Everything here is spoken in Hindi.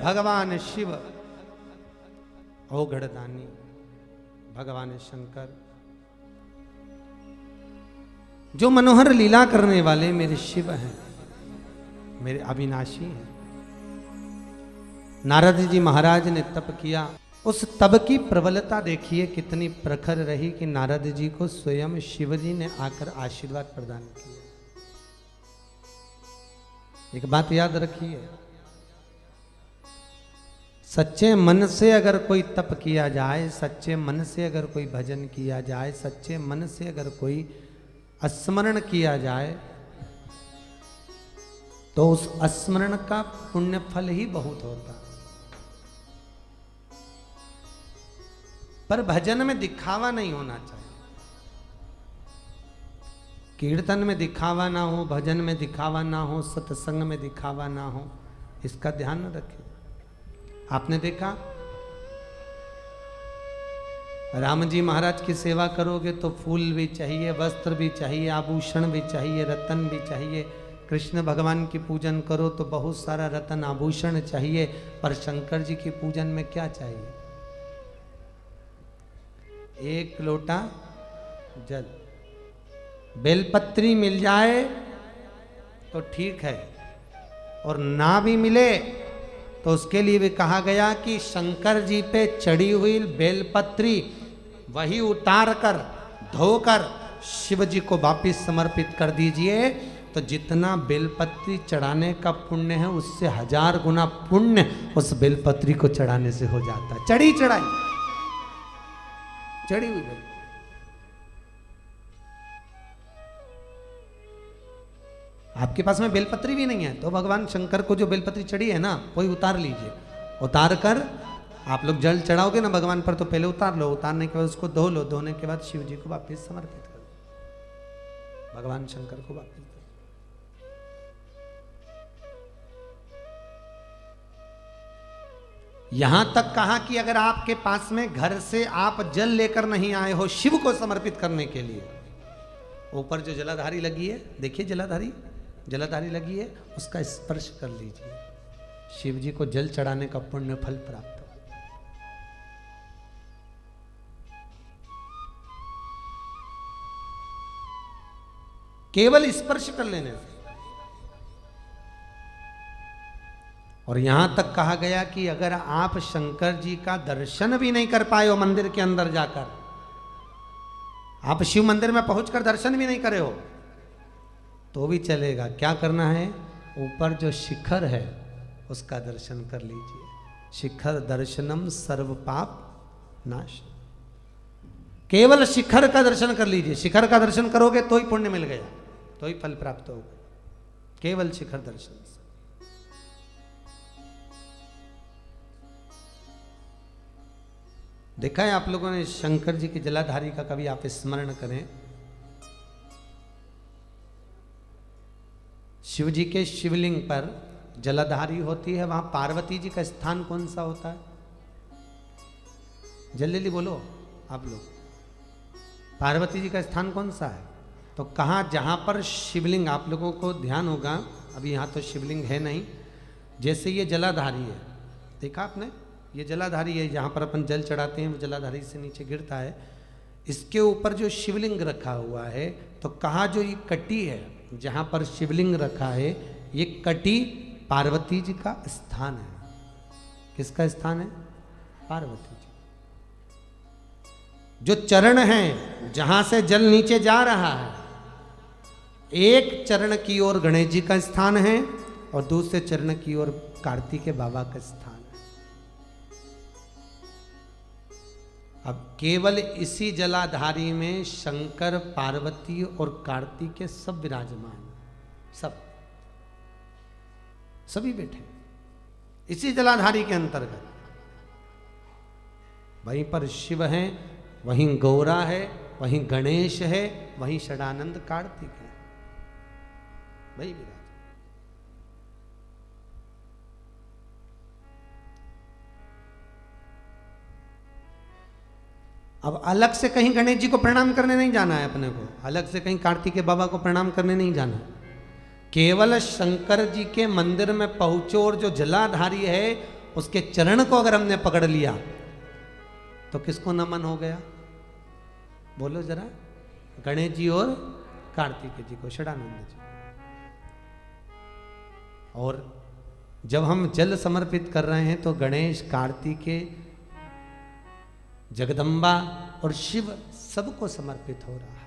भगवान शिव औघड़दानी, भगवान शंकर जो मनोहर लीला करने वाले मेरे शिव हैं, मेरे अविनाशी हैं। नारद जी महाराज ने तप किया, उस तप की प्रबलता देखिए कितनी प्रखर रही कि नारद जी को स्वयं शिव जी ने आकर आशीर्वाद प्रदान किया। एक बात याद रखिए, सच्चे मन से अगर कोई तप किया जाए, सच्चे मन से अगर कोई भजन किया जाए, सच्चे मन से अगर कोई स्मरण किया जाए, तो उस स्मरण का पुण्य फल ही बहुत होता। पर भजन में दिखावा नहीं होना चाहिए। कीर्तन में दिखावा ना हो, भजन में दिखावा ना हो, सत्संग में दिखावा ना हो, इसका ध्यान रखें। आपने देखा राम जी महाराज की सेवा करोगे तो फूल भी चाहिए, वस्त्र भी चाहिए, आभूषण भी चाहिए, रतन भी चाहिए। कृष्ण भगवान की पूजन करो तो बहुत सारा रतन आभूषण चाहिए। पर शंकर जी की पूजन में क्या चाहिए? एक लोटा जल, बेलपत्री मिल जाए तो ठीक है, और ना भी मिले तो उसके लिए भी कहा गया कि शंकर जी पे चढ़ी हुई बेलपत्री वही उतार कर धोकर शिव जी को वापिस समर्पित कर दीजिए, तो जितना बेलपत्री चढ़ाने का पुण्य है उससे 1000 गुना पुण्य उस बेलपत्री को चढ़ाने से हो जाता है। चढ़ी चढ़ाई चढ़ी हुई बेल, आपके पास में बेलपत्री भी नहीं है तो भगवान शंकर को जो बेलपत्री चढ़ी है ना वही उतार लीजिए। उतार कर आप लोग जल चढ़ाओगे ना भगवान पर, तो पहले उतार लो, उतारने के बाद उसको धो लो, धोने के बाद शिव जी को वापस समर्पित कर दो, भगवान शंकर को वापस दो। यहां तक कहा कि अगर आपके पास में घर से आप जल लेकर नहीं आए हो शिव को समर्पित करने के लिए, ऊपर जो जलाधारी लगी है, देखिए जलाधारी लगी है, उसका स्पर्श कर लीजिए, शिव जी को जल चढ़ाने का पुण्य फल प्राप्त हो। केवल स्पर्श कर लेने से। और यहां तक कहा गया कि अगर आप शंकर जी का दर्शन भी नहीं कर पाए हो मंदिर के अंदर जाकर, आप शिव मंदिर में पहुंचकर दर्शन भी नहीं करे हो तो भी चलेगा। क्या करना है? ऊपर जो शिखर है उसका दर्शन कर लीजिए। शिखर दर्शनम सर्व पाप नाश। केवल शिखर का दर्शन कर लीजिए। शिखर का दर्शन करोगे तो ही पुण्य मिल गया, तो ही फल प्राप्त होगा, केवल शिखर दर्शन से। देखा है आप लोगों ने शंकर जी की जलाधारी का, कभी आप स्मरण करें, शिव जी के शिवलिंग पर जलाधारी होती है, वहां पार्वती जी का स्थान कौन सा होता है? जल्दी बोलो आप लोग, पार्वती जी का स्थान कौन सा है? तो कहाँ? जहां पर शिवलिंग, आप लोगों को ध्यान होगा, अभी यहां तो शिवलिंग है नहीं, जैसे ये जलाधारी है, देखा आपने, ये जलाधारी है, जहाँ पर अपन जल चढ़ाते हैं वो जलाधारी से नीचे गिरता है, इसके ऊपर जो शिवलिंग रखा हुआ है, तो कहा जो ये कटी है जहाँ पर शिवलिंग रखा है, ये कटी पार्वती जी का स्थान है। किसका स्थान है? पार्वती जी। जो चरण है जहाँ से जल नीचे जा रहा है, एक चरण की ओर गणेश जी का स्थान है और दूसरे चरण की ओर कार्तिकेय बाबा का स्थान है। अब केवल इसी जलाधारी में शंकर, पार्वती और कार्तिकेय सब विराजमान, सभी बैठे इसी जलाधारी के अंतर्गत। वहीं पर शिव हैं, वहीं गौरा है, वहीं गणेश है, वहीं षडानंद कार्तिक है, वही विराज। अब अलग से कहीं गणेश जी को प्रणाम करने नहीं जाना है अपने को, अलग से कहीं कार्तिकेय बाबा को प्रणाम करने नहीं जाना है। केवल शंकर जी के मंदिर में पहुंचो और जो जलाधारी है उसके चरण को अगर हमने पकड़ लिया तो किसको नमन हो गया? बोलो जरा। गणेश जी और कार्तिकेय जी को, षडानंद जी। और जब हम जल समर्पित कर रहे हैं तो गणेश, कार्तिकेय, जगदम्बा और शिव सबको समर्पित हो रहा है।